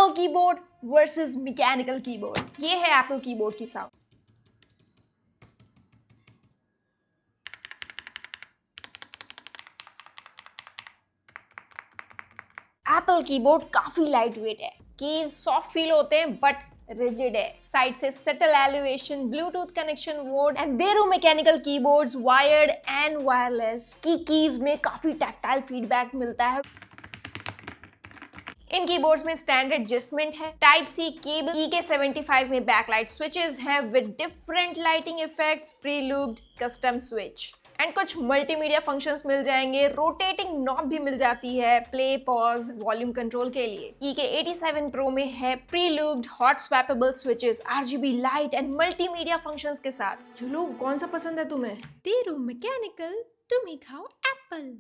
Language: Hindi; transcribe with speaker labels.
Speaker 1: Apple keyboard versus mechanical keyboard. ये है एप्पल कीबोर्ड की साउंड। एप्पल कीबोर्ड काफी लाइट वेट है, कीज सॉफ्ट फील होते हैं बट रिजिड है, साइड से settle elevation, Bluetooth connection mode and there are mechanical keyboards wired and wireless की कीज में काफी टैक्टाइल फीडबैक मिलता है। इन कीबोर्ड्स में स्टैंडर्ड एडजस्टमेंट है, टाइप सी केबल, EK75 में बैकलाइट स्विचेस हैं with different lighting effects, pre-lubed custom switch and कुछ मल्टीमीडिया फंक्शंस मिल जाएंगे, रोटेटिंग नॉब भी मिल जाती है प्ले पॉज वॉल्यूम कंट्रोल के लिए। EK87 प्रो में है pre-lubed hot swappable switches, RGB light and multimedia functions के साथ। चलो कौन सा पसंद है तुम्हें?
Speaker 2: तेरो मैकेनिकल, तुम्हें खाओ एप्पल।